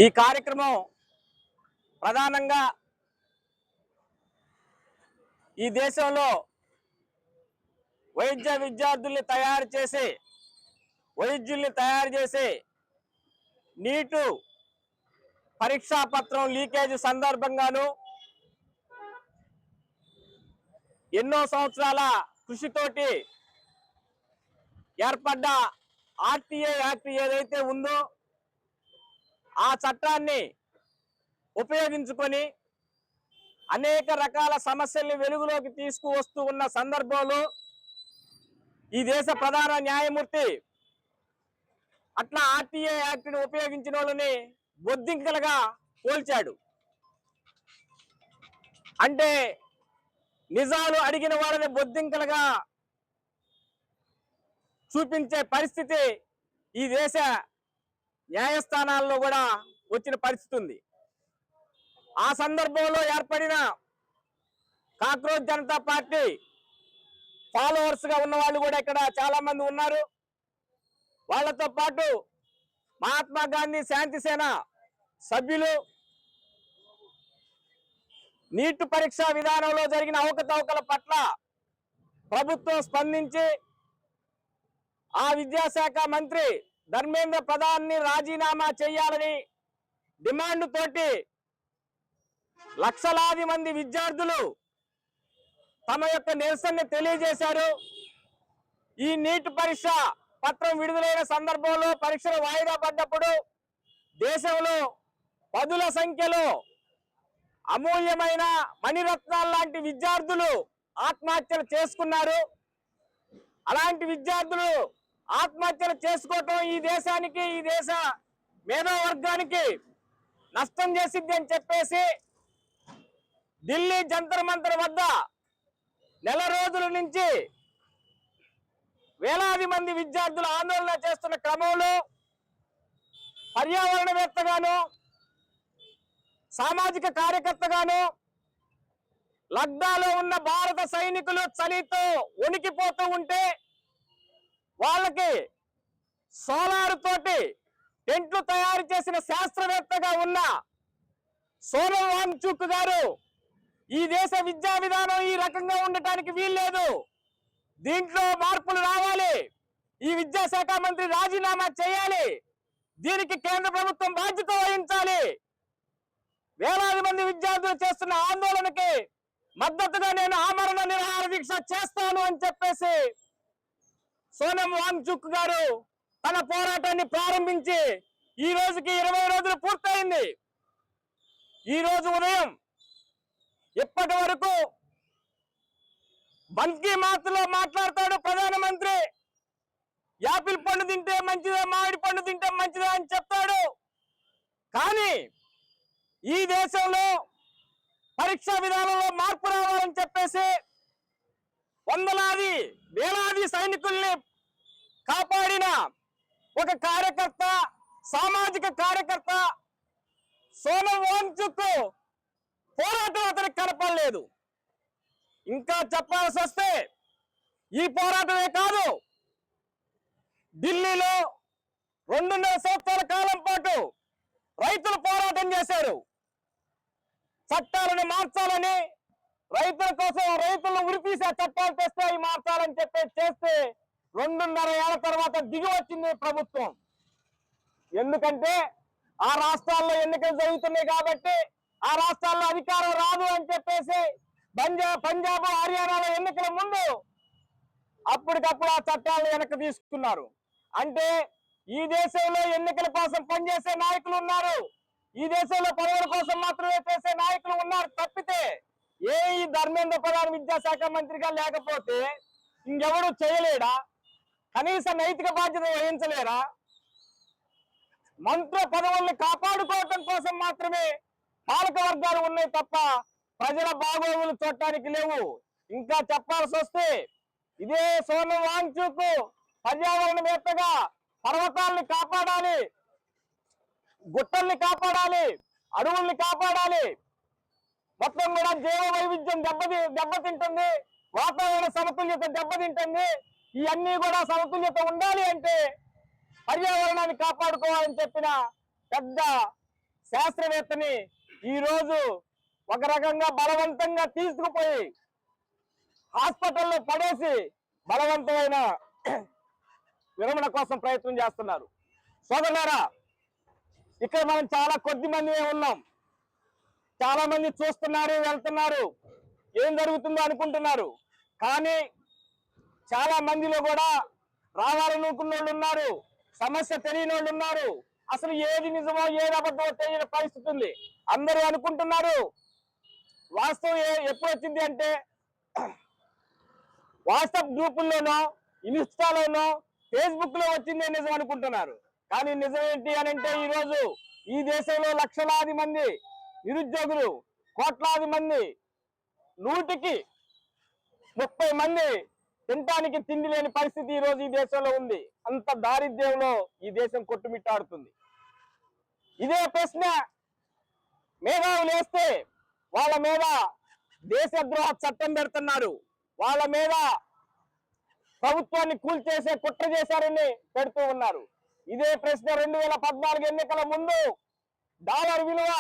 ఈ కార్యక్రమం ప్రధానంగా ఈ దేశంలో విద్యార్థుల్ని తయారు చేసి నీటు పరీక్షా పత్రం లీకేజ్ సందర్భంగాను ఎన్నో సంవత్సరాల కృషితోటి ఏర్పడ్డ ఆర్టీఐ యాక్ట్ ఏదైతే ఉందో ఆ చట్టాన్ని ఉపయోగించుకొని అనేక రకాల సమస్యల్ని వెలుగులోకి తీసుకువస్తూ ఉన్న సందర్భంలో ఈ దేశ ప్రధాన న్యాయమూర్తి అట్లా ఆర్టీఐ యాక్ట్ని ఉపయోగించిన వాళ్ళని బొద్దింకలుగా పోల్చాడు. అంటే నిజాలు అడిగిన వాళ్ళని బొద్దింకలుగా చూపించే పరిస్థితి ఈ దేశ న్యాయస్థానాల్లో కూడా వచ్చిన పరిస్థితి ఉంది. ఆ సందర్భంలో ఏర్పడిన కాక్రోచ్ జనతా పార్టీ ఫాలోవర్స్ గా ఉన్న వాళ్ళు కూడా ఇక్కడ చాలా మంది ఉన్నారు. వాళ్ళతో పాటు మహాత్మా గాంధీ శాంతి సేన సభ్యులు నీట్ పరీక్షా విధానంలో జరిగిన అవకతవకల పట్ల ప్రభుత్వం స్పందించి ఆ విద్యాశాఖ మంత్రి ధర్మేంద్ర ప్రధాన్ని రాజీనామా చేయాలని డిమాండ్ తోటి లక్షలాది మంది విద్యార్థులు తమ యొక్క నిరసనని తెలియజేశారు. ఈ నీట్ పరీక్ష పత్రం విడుదలైన సందర్భంలో పరీక్షలు వాయిదా పడ్డప్పుడు దేశంలో పదుల సంఖ్యలో అమూల్యమైన మణిరత్నాలు లాంటి విద్యార్థులు ఆత్మహత్యలు చేసుకున్నారు. అలాంటి విద్యార్థులు ఆత్మహత్యలు చేసుకోవటం ఈ దేశానికి, ఈ దేశ మేధావర్గానికి నష్టం చేసిద్ది అని చెప్పేసి ఢిల్లీ జంతర్ మంతర్ వద్ద నెల రోజుల నుంచి వేలాది మంది విద్యార్థులు ఆందోళన చేస్తున్న క్రమంలో పర్యావరణవేత్తగాను సామాజిక కార్యకర్తగాను లగ్డాలో ఉన్న భారత సైనికులు చలితో వణికిపోతూ ఉంటే వాళ్ళకి సోలార్ తోటి టెంట్లు తయారు చేసిన శాస్త్రవేత్తగా ఉన్న సోనం వాంగ్చుక్ గారు ఈ దేశ విద్యా విధానం ఈ రకంగా ఉండటానికి వీల్లేదు, దీంట్లో మార్పులు రావాలి, ఈ విద్యాశాఖ మంత్రి రాజీనామా చేయాలి, దీనికి కేంద్ర ప్రభుత్వం బాధ్యత వహించాలి, వేలాది మంది విద్యార్థులు చేస్తున్న ఆందోళనకి మద్దతుగా నేను ఆమరణ నిరాహార దీక్ష చేస్తాను అని చెప్పేసి సోనం వాంగ్చుక్ గారు తన పోరాటాన్ని ప్రారంభించి ఈ రోజుకి 20 రోజులు పూర్తయింది. ఈ రోజు ఉదయం ఇప్పటి వరకు మన్ కీ బాత్ లో మాట్లాడతాడు ప్రధానమంత్రి, యాపిల్ పండు తింటే మంచిదే, మామిడి పండు తింటే మంచిదే అని చెప్తాడు. కానీ ఈ దేశంలో పరీక్షా విధానంలో మార్పు రావాలని చెప్పేసి వందలాది వేలాది సైనికుల్ని కాపాడిన ఒక కార్యకర్త, సామాజిక కార్యకర్త సోనం వాంగ్చుక్ పోరాటం అతనికి కనపడలేదు. ఇంకా చెప్పాల్సి వస్తే ఈ పోరాటమే కాదు, ఢిల్లీలో 2.5 సంవత్సరాల కాలం పాటు రైతులు పోరాటం చేశారు. చట్టాలను మార్చాలని, రైతుల కోసం రైతులను ఉరితీసే చట్టాలు తెస్తే అవి మార్చాలని చేస్తే 2.5 ఏళ్ల తర్వాత దిగి వచ్చింది ప్రభుత్వం. ఎందుకంటే ఆ రాష్ట్రాల్లో ఎన్నికలు జరుగుతున్నాయి కాబట్టి ఆ రాష్ట్రాల్లో అధికారం రాదు అని చెప్పేసి పంజాబ్ హర్యానాలో ఎన్నికల ముందు అప్పటికప్పుడు ఆ చట్టాలను వెనక్కి తీసుకున్నారు. అంటే ఈ దేశంలో ఎన్నికల కోసం పనిచేసే నాయకులు ఉన్నారు, ఈ దేశంలో పదవుల కోసం మాత్రమే చేసే నాయకులు ఉన్నారు తప్పితే ఈ ధర్మేంద్ర ప్రధాన్ విద్యాశాఖ మంత్రిగా లేకపోతే ఇంకెవడు చేయలేడా? కనీస నైతిక బాధ్యత వహించలేరా? మంత్ర పదవుల్ని కాపాడుకోవటం కోసం మాత్రమే పాలక వర్గాలు ఉన్నాయి తప్ప ప్రజల బాగోగులు చూడటానికి లేవు. ఇంకా చెప్పాల్సి వస్తే ఇదే సోనం వాంగ్చుక్ పర్యావరణవేత్తగా పర్వతాలని కాపాడాలి, గుట్టల్ని కాపాడాలి, అడవుల్ని కాపాడాలి, మొత్తం కూడా జీవ వైవిధ్యం దెబ్బతింటుంది, వాతావరణ సమతుల్యత దెబ్బతింటుంది. ఇవన్నీ కూడా సమతుల్యత ఉండాలి అంటే పర్యావరణాన్ని కాపాడుకోవాలని చెప్పిన పెద్ద శాస్త్రవేత్తని ఈ రోజు ఒక రకంగా బలవంతంగా తీసుకుపోయి హాస్పిటల్లో పడేసి బలవంతమైన విరమణ కోసం ప్రయత్నం చేస్తున్నారు. సోదరులారా, ఇక్కడ మనం చాలా కొద్ది మంది ఉన్నాం. చాలా మంది చూస్తున్నారు, వెళ్తున్నారు, ఏం జరుగుతుందో అనుకుంటున్నారు. కానీ చాలా మందిలో కూడా రావాలనుకున్న వాళ్ళు ఉన్నారు, సమస్య తెలియని వాళ్ళు ఉన్నారు. అసలు ఏది నిజమో ఏది అబద్ధమో తెలియని పరిస్థితి ఉంది. అందరూ అనుకుంటున్నారు వాస్తవం ఎప్పుడు వచ్చింది అంటే వాట్సాప్ గ్రూపుల్లోనో, ఇన్స్టాలోనో, ఫేస్బుక్ లో వచ్చిందే నిజం అనుకుంటున్నారు. కానీ నిజం ఏంటి అని అంటే ఈరోజు ఈ దేశంలో లక్షలాది మంది నిరుద్యోగులు, కోట్లాది మంది, 100కి 30 మంది తినటానికి తిండి లేని పరిస్థితి ఈ రోజు ఈ దేశంలో ఉంది. అంత దారిద్ర్యంలో ఈ దేశం కొట్టుమిట్టాడుతుంది. ఇదే ప్రశ్న మేధావులు వేస్తే వాళ్ళ మీద దేశద్రోహ చట్టం పెడుతున్నారు, వాళ్ళ మీద ప్రభుత్వాన్ని కూల్చేసే కుట్ర చేశారని పెడుతూ ఉన్నారు. ఇదే ప్రశ్న 2014 ఎన్నికల ముందు డాలర్ విలువ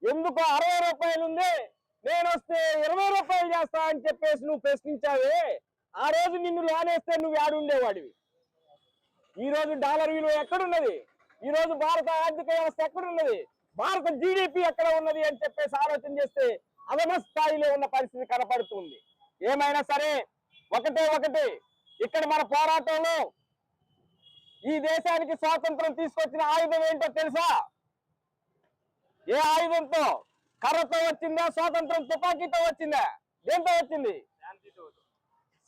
ఎందుకు 60 రూపాయలు ఉంది, నేను వస్తే 20 రూపాయలు చేస్తా అని చెప్పేసి నువ్వు ప్రశ్నించావే, ఆ రోజు నిన్ను లోనేస్తే నువ్వు ఆడుండేవాడివి. ఈ రోజు డాలర్ విలువ ఎక్కడున్నది? ఈ రోజు భారత ఆర్థిక వ్యవస్థ ఎక్కడున్నది? భారత జీడిపి ఎక్కడ ఉన్నది అని చెప్పేసి ఆలోచన చేస్తే అధమ స్థాయిలో ఉన్న పరిస్థితి కనపడుతుంది. ఏమైనా సరే ఒకటి ఇక్కడ మన పోరాటంలో ఈ దేశానికి స్వాతంత్రం తీసుకొచ్చిన ఆయుధం ఏంటో తెలుసా? ఏ ఆయుధంతో? కర్రతో వచ్చిందా స్వాతంత్రం? తుపాకీతో వచ్చిందా? దేంతో వచ్చింది?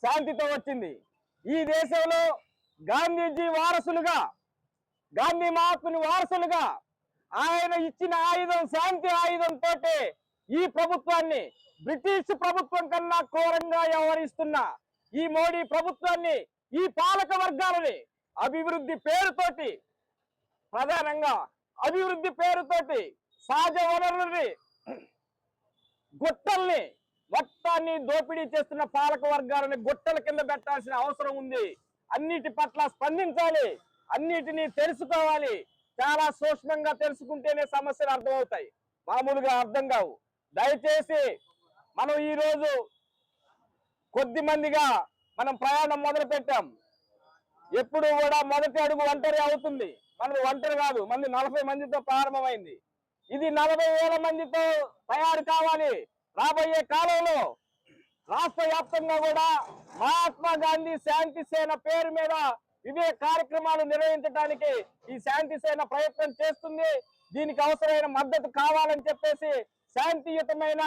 శాంతితో వచ్చింది. ఈ దేశంలో గాంధీజీ వారసులుగా, గాంధీ మహాత్ముని వారసులుగా ఆయన ఇచ్చిన ఆయుధం శాంతి ఆయుధంతో ఈ ప్రభుత్వాన్ని, బ్రిటిష్ ప్రభుత్వం కన్నా ఘోరంగా వ్యవహరిస్తున్న ఈ మోడీ ప్రభుత్వాన్ని, ఈ పాలక వర్గాలని అభివృద్ధి పేరుతోటి, ప్రధానంగా అభివృద్ధి పేరుతోటి సహజ వనరులని, గుట్టల్ని మొత్తాన్ని దోపిడీ చేస్తున్న పాలక వర్గాలని గుట్టల కింద పెట్టాల్సిన అవసరం ఉంది. అన్నిటి పట్ల స్పందించాలి, అన్నిటినీ తెలుసుకోవాలి. చాలా సూక్ష్మంగా తెలుసుకుంటేనే సమస్యలు అర్థమవుతాయి, మామూలుగా అర్థం కావు. దయచేసి మనం ఈరోజు కొద్ది మందిగా మనం ప్రయాణం మొదలు పెట్టాం. ఎప్పుడు కూడా మొదటి అడుగు ఒంటరి అవుతుంది. మనది ఒంటరి కాదు, మంది 40 మందితో ప్రారంభమైంది. ఇది 40,000 మందితో తయారు కావాలి. రాబోయే కాలంలో రాష్ట్ర వ్యాప్తంగా కూడా మహాత్మా గాంధీ శాంతి సేన పేరు మీద ఇవే కార్యక్రమాలు నిర్వహించడానికి ఈ శాంతి సేన ప్రయత్నం చేస్తుంది. దీనికి అవసరమైన మద్దతు కావాలని చెప్పేసి శాంతియుతమైన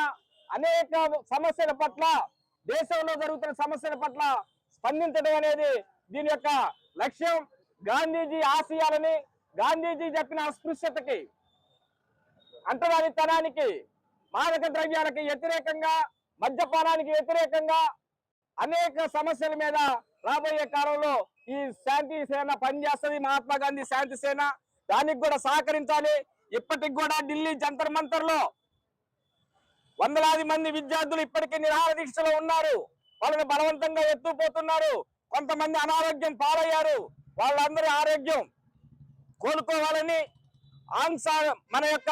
అనేక సమస్యల పట్ల, దేశంలో జరుగుతున్న సమస్యల పట్ల స్పందించడం అనేది దీని యొక్క లక్ష్యం. గాంధీజీ ఆశయాలని, గాంధీజీ చెప్పిన అస్పృశ్యతకి, అంటరానితనానికి, మాదక ద్రవ్యాలకి వ్యతిరేకంగా, మద్యపానానికి వ్యతిరేకంగా అనేక సమస్యల మీద రాబోయే కాలంలో ఈ శాంతి సేన పనిచేస్తుంది. మహాత్మా గాంధీ శాంతి సేన దానికి కూడా సహకరించాలి. ఇప్పటికి కూడా ఢిల్లీ జంతర్ మంతర్ లో వందలాది మంది విద్యార్థులు ఇప్పటికీ నిరాహార దీక్షలో ఉన్నారు. వాళ్ళని బలవంతంగా ఎత్తుపోతున్నారు. కొంతమంది అనారోగ్యం పాలయ్యారు. వాళ్ళందరి ఆరోగ్యం కోలుకోవాలని మన యొక్క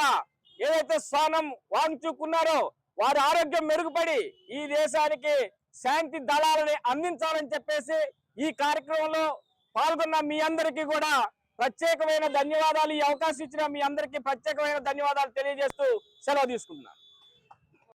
ఏదైతే స్థానం వాంచుకున్నారో వారి ఆరోగ్యం మెరుగుపడి ఈ దేశానికి శాంతి దళాలని అందించాలని చెప్పేసి ఈ కార్యక్రమంలో పాల్గొన్న మీ అందరికీ కూడా ప్రత్యేకమైన ధన్యవాదాలు. ఈ అవకాశం ఇచ్చిన మీ అందరికీ ప్రత్యేకమైన ధన్యవాదాలు తెలియజేస్తూ సెలవు తీసుకుంటున్నాను.